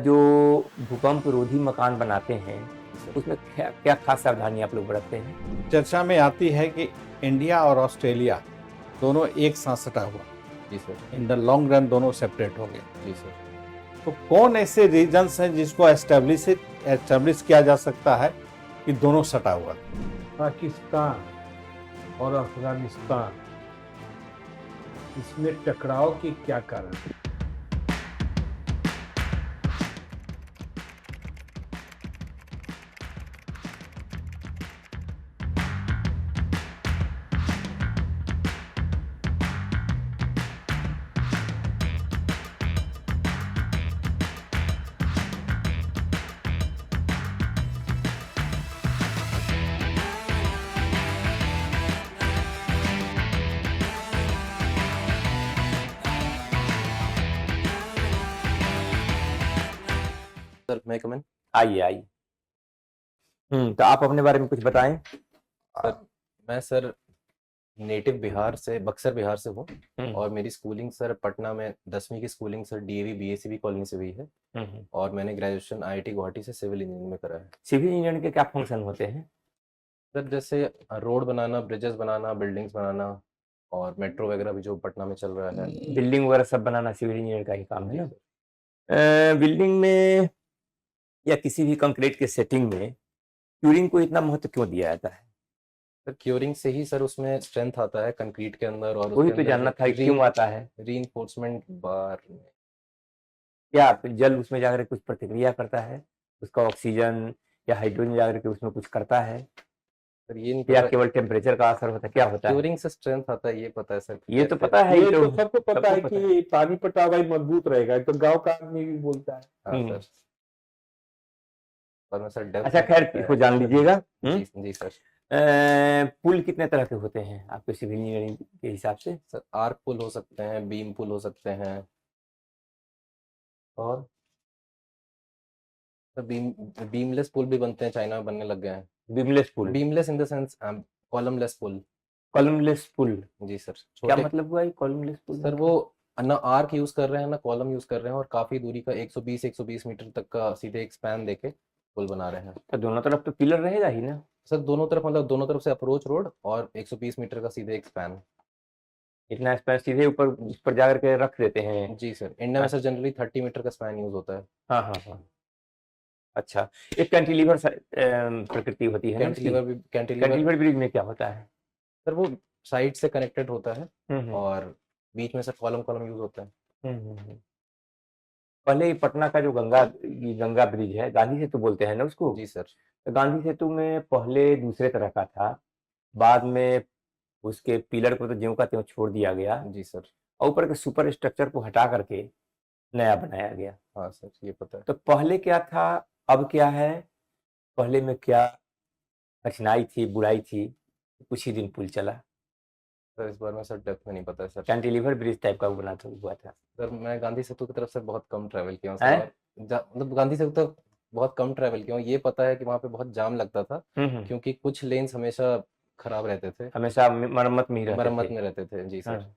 जो भूकंप रोधी मकान बनाते हैं, उसमें क्या क्या खास सावधानी आप लोग बरतते हैं? चर्चा में आती है कि इंडिया और ऑस्ट्रेलिया दोनों एक साथ सटा हुआ, जी sir. In the long run दोनों सेपरेट हो गए। जी सर। तो कौन ऐसे रीजन्स हैं जिसको एस्टेब्लिश किया जा सकता है कि दोनों सटा हुआ? पाकिस्तान और अफगानिस्तान, इसमें टकराव के क्या कारण है? सर मैं कमेंट आइए आइए। तो आप अपने बारे में कुछ बताएं। मैं सर नेटिव बिहार से, बक्सर बिहार से हूँ। हम्म, और मेरी स्कूलिंग सर पटना में 10वीं की schooling sir DAV BSCB colony से हुई है। और मैंने ग्रेजुएशन आईआईटी गुवाहाटी से सिविल इंजीनियरिंग में करा है। सिविल इंजीनियरिंग के क्या फंक्शन होते हैं? सर जैसे रोड बनाना, ब्रिजेस बनाना, बिल्डिंग्स बनाना, और मेट्रो वगैरह भी जो पटना में चल रहा है। बिल्डिंग वगैरह सब बनाना सिविल इंजीनियर का ही काम है ना। बिल्डिंग में या किसी भी कंक्रीट के सेटिंग में क्यूरिंग को इतना महत्व क्यों दिया जाता है? सर क्योरिंग से ही सर उसमें स्ट्रेंथ आता है कंक्रीट के अंदर। और वही तो जानना था कि क्यों आता है। रीइंफोर्समेंट बार में क्या जल उसमें जाकर कुछ प्रतिक्रिया करता है, उसका ऑक्सीजन या हाइड्रोजन जाकर के उसमें कुछ करता है, सर ये नहीं या पता। केवल टेम्परेचर का असर होता है, क्या होता है? क्योरिंग से स्ट्रेंथ आता है, ये पता है सर। ये तो पता है, ये तो सबको पता है सबको कि पानी पटावा ही मजबूत रहेगा, तो गांव का आदमी भी बोलता है। हाँ सर। और मैं सर डेप्थ अच्छा खैर, इसको जान लीजिएगा। जी सर। पुल कितने तरह के होते हैं आपके सिविल इंजीनियरिंग के हिसाब से? सर आर्क पुल हो सकते हैं, बीम पुल हो सकते हैं, और सर बीमलेस पुल भी बनते हैं, चाइना में बनने लग गए हैं। बीमलेस पुल? Beamless in the sense columnless पुल। कॉलमलेस पुल? जी सर। क्या मतलब हुआ ये कॉलमलेस पुल? सर वो ना आर्क यूज कर रहे हैं ना कॉलम यूज कर रहे हैं, और काफी दूरी का 120 मीटर तक का सीधे एक स्पैन देके पुल बना रहे हैं। तो दोनों तरफ तो पिलर रहेगा ही ना? सर दोनों तरफ, मतलब दोनों तरफ से अप्रोच रोड और 120 मीटर का सीधे एक स्पैन। इतना स्पैन सीधे ऊपर उस पर जाकर के रख देते हैं? जी सर। इंडिया में सर जनरली 30 मीटर का स्पैन यूज होता है। हाँ हाँ हाँ। अच्छा, एक कैंटिलीवर प्रकृति होती है ना उसकी? कैंटिलीवर ब्रिज में क्या होता है? सर वो साइड से कनेक्टेड होता है हम्म और बीच में सर कॉलम यूज होता है। हम्म। पहले पटना का जो गंगा ब्रिज है, गांधी सेतु बोलते हैं ना उसको? जी सर। तो गांधी सेतु में पहले दूसरे तरह का था, बाद में उसके पिलर को तो ज्यों का त्यों छोड़ दिया गया, जी सर। और ऊपर के सुपर स्ट्रक्चर को हटा करके नया बनाया गया। हाँ सर, ये पता है। तो पहले क्या था, अब क्या है, पहले में क्या कठिनाई थी, बुराई थी? कुछ ही दिन पुल चला। सर इस बार में सर डेप्थ में नहीं पता है सर। कैंटिलीवर ब्रिज टाइप का बना हुआ था। सर मैं गांधी सेतु की तरफ से बहुत कम ट्रैवल किया हूँ हैं? सर। मतलब गांधी सेतु तक बहुत कम ट्रैवल किया हूँ। ये पता है कि वहाँ पे बहुत जाम लगता था, क्योंकि कुछ लेन्स हमेशा खराब रहते थे, हमेशा मरम्मत में ही रहते मरम्मत थे। में रहते थे। जी सर। हाँ।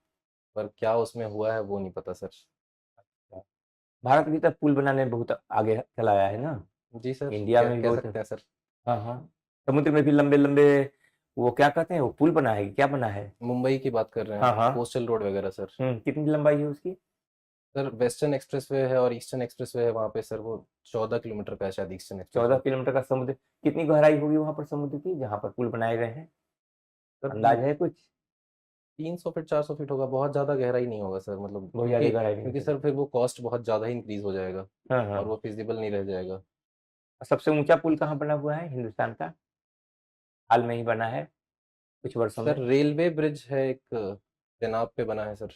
पर क्या उसमें हुआ है वो नहीं पता सर। भारत भी तब पुल बनाने में बहुत आगे चला आया है ना। जी सर, इंडिया में भी कह बहुत। सकते हैं सर। हाँ हाँ। समुद्र में भी लंबे लंबे, वो क्या कहते हैं, वो पुल बना है, क्या बना है? मुंबई की बात कर रहे हाँ हैं, हाँ। कोस्टल रोड वगैरह सर। कितनी लंबाई है उसकी? सर वेस्टर्न एक्सप्रेसवे है और ईस्टर्न एक्सप्रेसवे है वहाँ पे सर, वो 14 किलोमीटर का है शायद ईस्टर्न एक्सप्रेस। 14 किलोमीटर का समुद्र। कितनी गहराई होगी वहां पर समुद्र की, जहाँ पर पुल बनाए गए हैं? सर अंदाज है कुछ? 300 फीट 400 फीट होगा, बहुत ज्यादा गहराई नहीं होगा सर। मतलब बहुत ज्यादा गहराई नहीं क्योंकि होगी। सर फिर वो कॉस्ट बहुत ज्यादा ही इंक्रीज हो जाएगा, हाँ हाँ। और वो फिजिबल नहीं रह जाएगा। सबसे ऊंचा पुल कहाँ बना हुआ है हिंदुस्तान का? हाल में ही बना है, कुछ वर्षों में। सर रेलवे ब्रिज है एक, चेनाब पे बना है सर,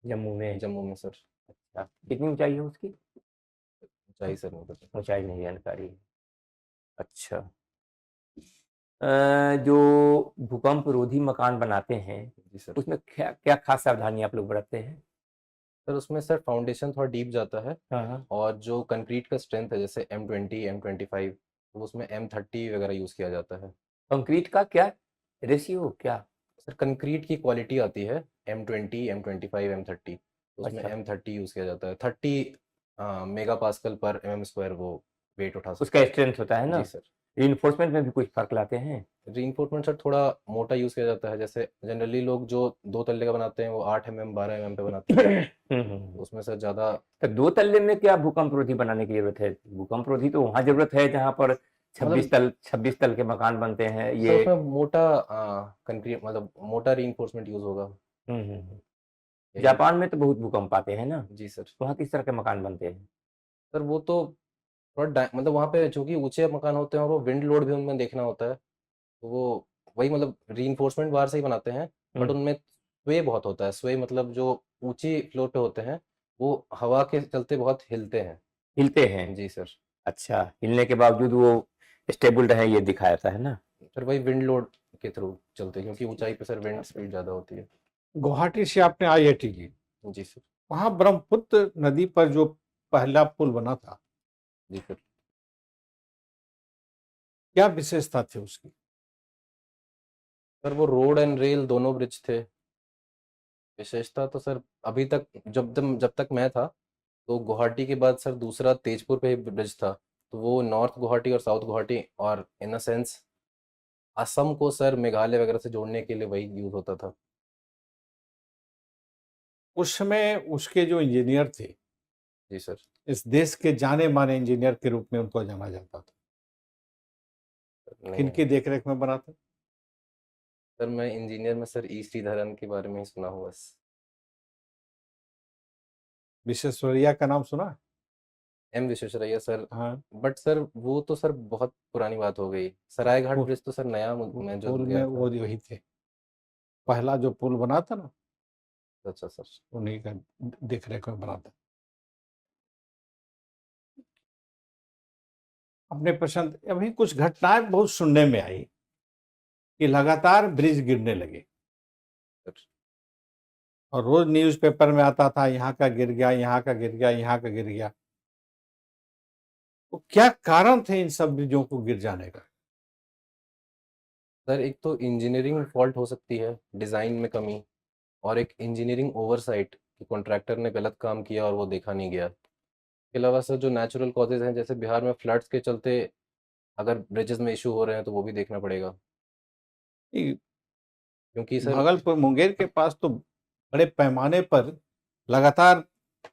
जम्मू में? जम्मू में सर। अच्छा, कितनी ऊंचाई है उसकी? ऊंचाई सर नहीं पता। ऊंचाई नहीं जानकारी है। अच्छा। जो भूकंप रोधी मकान बनाते हैं, जी सर। उसमें क्या क्या खास सावधानी आप लोग बरतते हैं? सर उसमें सर फाउंडेशन थोड़ा डीप जाता है, हाँ हाँ। और जो कंक्रीट का स्ट्रेंथ है जैसे M20 M25, तो उसमें M30 वगैरह यूज़ किया जाता है। कंक्रीट का क्या रेशियो, क्या? सर कंक्रीट की क्वालिटी आती है M20 M25 M30, उसमें अच्छा। M30 यूज़ किया जाता है। 30 मेगा पास्कल पर एमएम स्क्वायर वो वेट उठा सकता उसका है। स्ट्रेंथ होता है ना। जी सर। रीइंफोर्समेंट में भी कुछ फर्क लाते हैं? रीइंफोर्समेंट सर थोड़ा मोटा यूज़ किया जाता है, जैसे जनरली लोग जो 2 तल्ले का बनाते हैं वो 8 एमएम 12 एमएम पे बनाते हैं, तो उसमें सर ज़्यादा। तो 2 तल्ले में क्या भूकंप रोधी बनाने की ज़रूरत है? भूकंप रोधी तो वहाँ ज़रूरत है जहाँ पर मतलब 26 तल के मकान बनते हैं। सर ये उसमें मोटा कंक्रीट मतलब मोटा रीइंफोर्समेंट यूज़ होगा, हुँ, हुँ, हुँ। यही। जापान में तो बहुत भूकंप आते हैं ना? जी सर। वहाँ किस तरह के मकान बनते हैं? सर वो तो थोड़ा मतलब वहाँ पे चूँकि ऊँचे मकान होते हैं और वो विंड लोड भी उनमें देखना होता है, तो वो वही मतलब रीइंफोर्समेंट बाहर से ही बनाते हैं, बट हुँ, उनमें स्वे बहुत होता है। स्वे मतलब जो ऊँची फ्लोर पे होते हैं, वो हवा के चलते बहुत हिलते हैं। हिलते हैं। जी सर। अच्छा, हिलने के बावजूद वो स्टेबल रहे ये दिखाया जाता है ना? फिर वही विंड लोड के थ्रू चलते हैं, क्योंकि ऊँचाई पे सर विंड स्पीड ज़्यादा होती है। गुवाहाटी से आपने आईआईटी की, जी सर। वहां ब्रह्मपुत्र नदी पर जो पहला पुल बना था, जी सर। क्या विशेषता थी उसकी? सर वो रोड एंड रेल दोनों ब्रिज थे। विशेषता तो सर अभी तक जब तक मैं था, तो गुवाहाटी के बाद सर दूसरा तेजपुर पे ही ब्रिज था। तो वो नॉर्थ गुवाहाटी और साउथ गुवाहाटी और इन अ सेंस असम को सर मेघालय वगैरह से जोड़ने के लिए वही यूज़ होता था। उस समय उसके जो इंजीनियर थे, जी सर। इस देश के जाने माने इंजीनियर के रूप में उनको जाना जाता था। नहीं किनकी देखरेख में बना था? सर, मैं इंजीनियर में सर ई श्रीधरन के बारे में ही सुना हूँ बस। विश्वेश्वरैया का नाम सुना है? M Visvesvaraya sir. हाँ, बट सर वो तो सर बहुत पुरानी बात हो गई। सरायघाट पुल ब्रिज तो सर नया मैं जो पुल में गया वो था। वही थे। पहला जो पुल बना था ना, अच्छा सर। उन्हीं का देखरेख में बना था। अपने पसंद अभी कुछ घटनाएं बहुत सुनने में आई कि लगातार ब्रिज गिरने लगे, सर और रोज न्यूज़पेपर में आता था यहाँ का गिर गया, यहाँ का गिर गया, यहाँ का गिर गया। तो क्या कारण थे इन सब ब्रिजों को गिर जाने का? सर एक तो इंजीनियरिंग फॉल्ट हो सकती है, डिज़ाइन में कमी, और एक इंजीनियरिंग ओवरसाइट कि कॉन्ट्रैक्टर ने गलत काम किया और वो देखा नहीं गया। इसके अलावा सर जो नेचुरल कॉजेज़ हैं, जैसे बिहार में फ्लड्स के चलते अगर ब्रिजेज़ में इश्यू हो रहे हैं तो वो भी देखना पड़ेगा। ये क्योंकि सर भागलपुर मुंगेर के पास तो बड़े पैमाने पर लगातार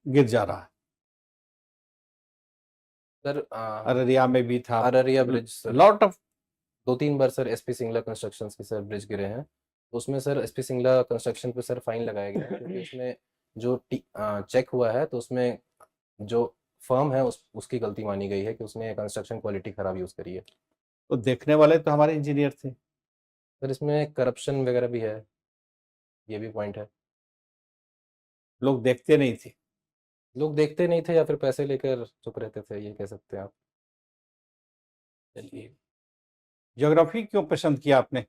गिर जा रहा है। सर अररिया में भी था। Araria bridge sir lot of 2-3 bar sir SP Singla constructions के सर ब्रिज गिरे हैं। तो उसमें सर एसपी सिंगला कंस्ट्रक्शन पे सर फाइन लगाया गया है, क्योंकि उसमें जो चेक हुआ है तो उसमें जो फर्म है उसकी गलती मानी गई है कि उसने कंस्ट्रक्शन क्वालिटी खराब यूज़ करी है। तो देखने वाले तो हमारे इंजीनियर थे। सर इसमें करप्शन वगैरह भी है, ये भी पॉइंट है। लोग देखते नहीं थे। लोग देखते नहीं थे या फिर पैसे लेकर चुप रहते थे, ये कह सकते हैं आप। चलिए, ज्योग्राफी क्यों पसंद किया आपने?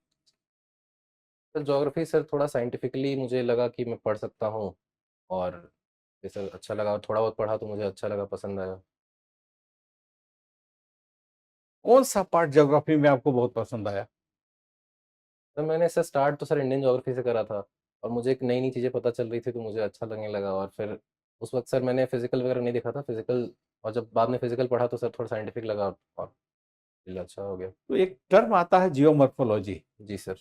सर ज्योग्राफी सर थोड़ा साइंटिफिकली मुझे लगा कि मैं पढ़ सकता हूँ, और ये सर अच्छा लगा, थोड़ा बहुत पढ़ा तो मुझे अच्छा लगा, पसंद आया। कौन सा पार्ट ज्योग्राफी में आपको बहुत पसंद आया? सर मैंने सर स्टार्ट तो सर इंडियन ज्योग्राफी से करा था, और मुझे एक नई नई चीज़ें पता चल रही थी तो मुझे अच्छा लगने लगा। और फिर उस वक्त सर मैंने फिजिकल वगैरह नहीं देखा था, फिजिकल, और जब बाद में फिजिकल पढ़ा तो सर थोड़ा साइंटिफिक लगा और फिर अच्छा हो गया। तो एक टर्म आता है जियोमॉर्फोलॉजी, जी सर।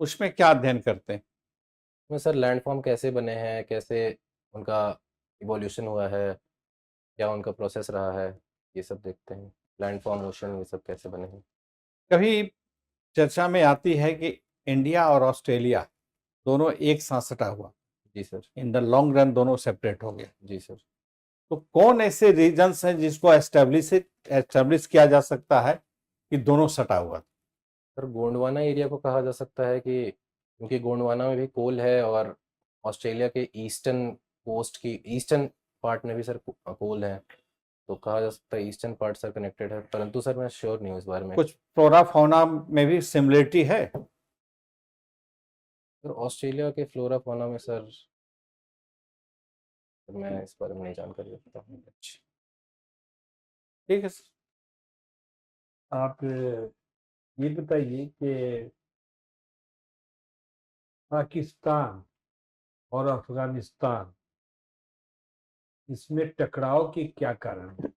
उसमें क्या अध्ययन करते हैं? उसमें सर लैंडफॉर्म कैसे बने हैं, कैसे उनका इवोल्यूशन हुआ है, क्या उनका प्रोसेस रहा है, ये सब देखते हैं। लैंडफॉर्म, ओशन, ये सब कैसे बने हैं। कभी चर्चा में आती है कि इंडिया और ऑस्ट्रेलिया दोनों एक साथ सटा हुआ, जी sir. In the long run दोनों सेपरेट हो गए। जी सर। तो कौन ऐसे रीजन्स हैं जिसको एस्टेब्लिश किया जा सकता है कि दोनों सटा हुआ था? सर गोंडवाना एरिया को कहा जा सकता है कि क्योंकि गोंडवाना में भी कोल है, और ऑस्ट्रेलिया के ईस्टर्न कोस्ट की ईस्टर्न पार्ट में भी सर कोल है, तो कहा जा सकता है ईस्टर्न पार्ट सर कनेक्टेड है, परंतु सर मैं श्योर नहीं हूँ इस बारे में। कुछ फ्लोरा फौना में भी सिमिलरिटी है? सर ऑस्ट्रेलिया के फ्लोरा फौना में सर मैं इस बारे में नहीं जानकारी रखता हूँ। ठीक है सर। आप ये बताइए कि पाकिस्तान और अफगानिस्तान इसमें टकराव के क्या कारण है?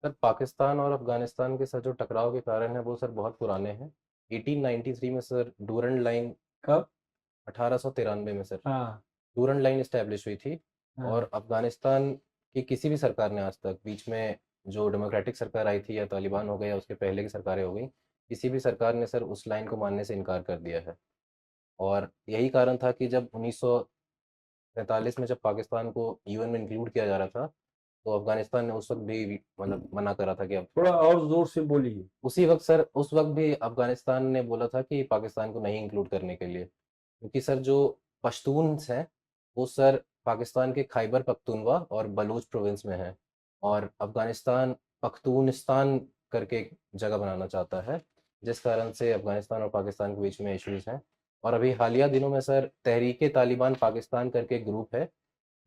सर पाकिस्तान और अफगानिस्तान के साथ जो टकराव के कारण है वो सर बहुत पुराने हैं। 1893 में सर डूरंड लाइन, कब? 1893 में सर हाँ डूरंड लाइन इस्टेब्लिश हुई थी। हाँ और अफगानिस्तान की किसी भी सरकार ने आज तक, बीच में जो डेमोक्रेटिक सरकार आई थी या तालिबान हो गए या उसके पहले की सरकारें हो गई, किसी भी सरकार ने सर उस लाइन को मानने से इनकार कर दिया है। और यही कारण था कि जब 1947 में जब पाकिस्तान को यूएन में इंक्लूड किया जा रहा था, तो अफगानिस्तान ने उस वक्त भी मतलब मना करा था कि अब थोड़ा और जोर से बोलिए। उसी वक्त सर, उस वक्त भी अफगानिस्तान ने बोला था कि पाकिस्तान को नहीं इंक्लूड करने के लिए, क्योंकि सर जो पश्तून्स हैं वो सर पाकिस्तान के खैबर पख्तूनवा और बलूच प्रोविंस में हैं, और अफगानिस्तान पख्तूनिस्तान करके एक जगह बनाना चाहता है, जिस कारण से अफगानिस्तान और पाकिस्तान के बीच में इश्यूज हैं। और अभी हालिया दिनों में सर तहरीक तालिबान पाकिस्तान करके एक ग्रुप है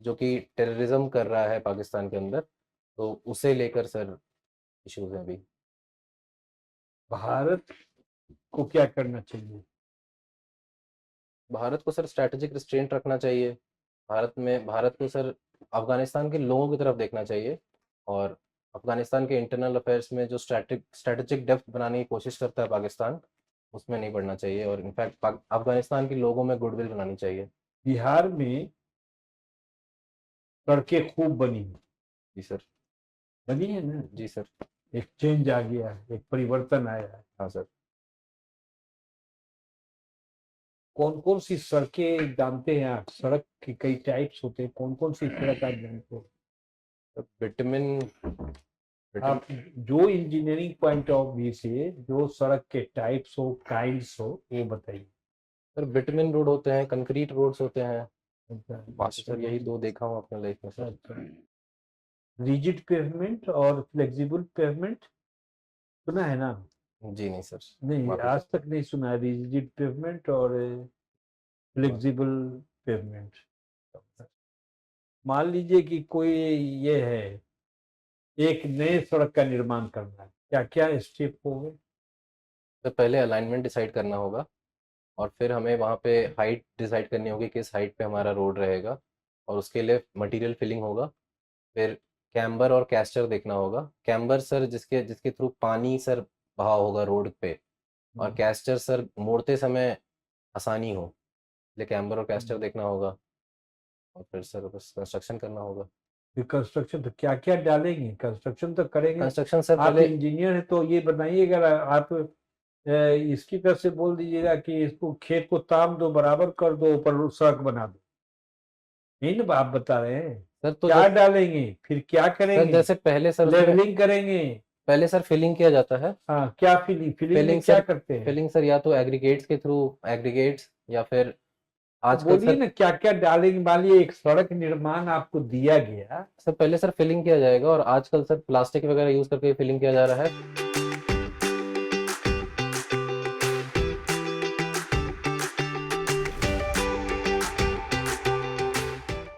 जो कि टेररिज्म कर रहा है पाकिस्तान के अंदर, तो उसे लेकर सर इश्यूज हैं अभी। भारत को क्या करना चाहिए? भारत को सर स्ट्रैटेजिक रिस्ट्रेंट रखना चाहिए। भारत को सर अफगानिस्तान के लोगों की तरफ देखना चाहिए, और अफगानिस्तान के इंटरनल अफेयर्स में जो स्ट्रैटेजिक डेप्थ बनाने की कोशिश करता है पाकिस्तान, उसमें नहीं बढ़ना चाहिए, और इनफैक्ट अफगानिस्तान के लोगों में गुडविल बनानी चाहिए। बिहार में सड़कें खूब बनी हैं। जी सर। बनी है ना? जी सर। एक चेंज आ गया है, एक परिवर्तन आया है। हाँ सर। कौन कौन सी सड़कें जानते हैं आप? सड़क के कई टाइप्स होते हैं, कौन कौन सी सड़क आप जानते हैं? तो बिटमिन आप जो इंजीनियरिंग पॉइंट ऑफ व्यू से जो सड़क के टाइप्स हो, काइंड्स हो, वो बताइए। सर बिटमिन रोड होते हैं, कंक्रीट रोड्स होते हैं। अच्छा, सर यही दो देखा हूँ अपने लाइफ में सर। रिजिड पेवमेंट और फ्लेक्सिबल पेवमेंट सुना है ना? जी नहीं सर। नहीं, माफी आज सर। तक नहीं सुना। रिजिड पेवमेंट और फ्लेक्सिबल पेवमेंट। मान लीजिए कि कोई ये है, एक नए सड़क का निर्माण करना है, क्या क्या स्टेप होंगे? तो पहले अलाइनमेंट डिसाइड करना होगा, और फिर हमें वहाँ पे हाइट डिसाइड करनी होगी किस हाइट पे हमारा रोड रहेगा, और उसके लिए मटेरियल फिलिंग होगा। फिर कैम्बर और कैस्टर देखना होगा। कैम्बर सर जिसके जिसके थ्रू पानी सर बहा होगा रोड पे, और कैस्टर सर मोड़ते समय आसानी हो, इसलिए कैम्बर और कैस्टर देखना होगा, और फिर सर बस कंस्ट्रक्शन करना होगा। फिर कंस्ट्रक्शन तो क्या क्या डालेंगे? कंस्ट्रक्शन तो करेंगे। कंस्ट्रक्शन सर आप पहले इंजीनियर है तो ये बताइएगा। आप इसकी तरफ से बोल दीजिएगा कि इसको खेत को ताम दो, बराबर कर दो, ऊपर सड़क बना दो। यही ना आप बता रहे हैं? सर तो क्या डालेंगे, फिर क्या सर करेंगे? जैसे पहले सर उसमें लेवलिंग करेंगे। पहले सर फिलिंग किया जाता है। हाँ, क्या फिलिंग में फिलिंग क्या सर करते हैं? फिलिंग सर या तो एग्रीगेट्स के थ्रू, एग्रीगेट्स, या फिर आजकल बोलिए सर ना क्या क्या डालेंगे। मान लीजिए एक सड़क निर्माण आपको दिया गया, सर पहले सर फिलिंग किया जाएगा, और आजकल सर प्लास्टिक वगैरह यूज करके फिलिंग किया जा रहा है।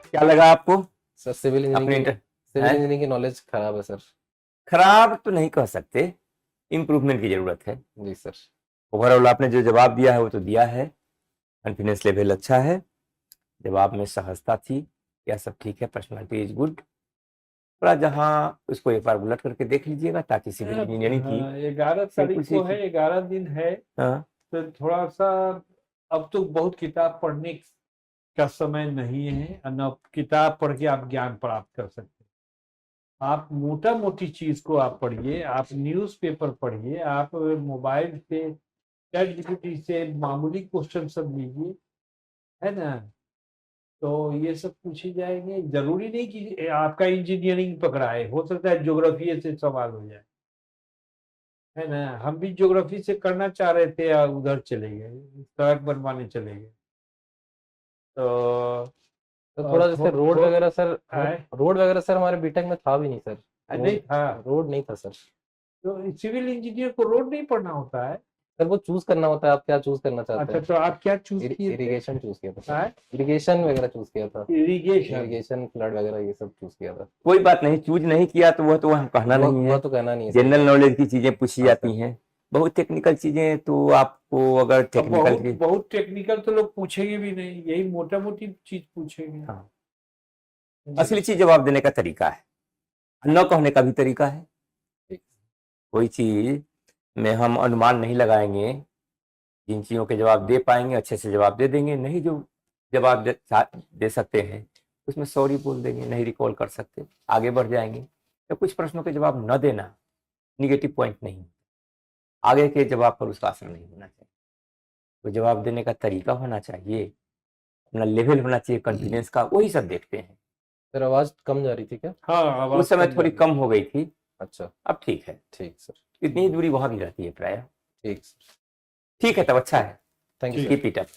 क्या लगा आपको? सर सिविल अपने इंजीनियरिंग की नॉलेज खराब है सर। खराब तो नहीं कह सकते, इम्प्रूवमेंट की जरूरत है। जी सर। ओवरऑल आपने जो जवाब दिया है वो तो दिया है, कॉन्फिडेंस लेवल अच्छा है, जवाब में सहजता थी, यह सब ठीक है, पर्सनालिटी इज गुड। थोड़ा जहाँ उसको एक बार उलट करके देख लीजिएगा ताकि सिविल इंजीनियरिंग की 11 तारीख को है, 11 दिन है, हाँ, तो थोड़ा सा अब तो बहुत किताब पढ़ने का समय नहीं है, न किताब पढ़ के आप ज्ञान प्राप्त कर सकते हैं। आप मोटा मोटी चीज को आप पढ़िए, आप न्यूज़पेपर पढ़िए, आप मोबाइल से ChatGPT से मामूली क्वेश्चन सब लीजिए, है ना? तो ये सब पूछे जाएंगे। जरूरी नहीं कि आपका इंजीनियरिंग पकड़ाए, हो सकता है ज्योग्राफी से सवाल हो जाए, है ना? हम भी ज्योग्राफी से करना चाह रहे थे और उधर चले गए, सड़क बनवाने चले गए। तो तो थोड़ा जैसे रोड वगैरह सर, आए? रोड वगैरह सर हमारे बीटेक में था भी नहीं सर। नहीं था। रोड नहीं था सर। तो सिविल इंजीनियर को रोड नहीं पढ़ना होता है? सर वो चूज करना होता है, आप क्या चूज करना चाहते अच्छा, हैं। तो आप क्या चूज किए थे? इरिगेशन चूज किया था आए? सर। इरिगेशन वगैरह चूज किया था। इरिगेशन। इरिगेशन, फ्लड वगैरह ये सब चूज किया था। कोई बात नहीं, चूज नहीं किया तो वह तो हम कहना नहीं वह है, तो कहना नहीं है सर। जनरल नॉलेज की चीजें पूछी हाँ जाती हैं, बहुत टेक्निकल चीजें तो आपको अगर अब टेक्निकल की बहुत टेक्निकल तो लोग पूछेंगे भी नहीं, यही मोटा मोटी चीज पूछेंगे। हाँ। असली चीज जवाब देने का तरीका है, न कहने का भी तरीका है। ठीक। कोई चीज में हम अनुमान नहीं लगाएंगे, जिन चीजों के जवाब दे पाएंगे अच्छे से जवाब दे देंगे, नहीं जो जवाब दे सकते हैं उसमें सॉरी बोल देंगे, नहीं रिकॉल कर सकते, आगे बढ़ जाएंगे। तो कुछ प्रश्नों के जवाब न देना निगेटिव पॉइंट नहीं, आगे के जवाब पर उसका असर नहीं होना चाहिए। तो जवाब देने का तरीका होना चाहिए, अपना लेवल होना चाहिए कॉन्फिडेंस का, वही सब देखते हैं। सर आवाज कम जा रही थी क्या? हाँ, आवाज उस समय कम थोड़ी जा रही कम हो गई थी, अच्छा, अब ठीक है। ठीक सर, इतनी ही दूरी वहां भी रहती है प्राय। ठीक सर, ठीक है, तब अच्छा है। थैंक यू ठीक सर। Keep it up.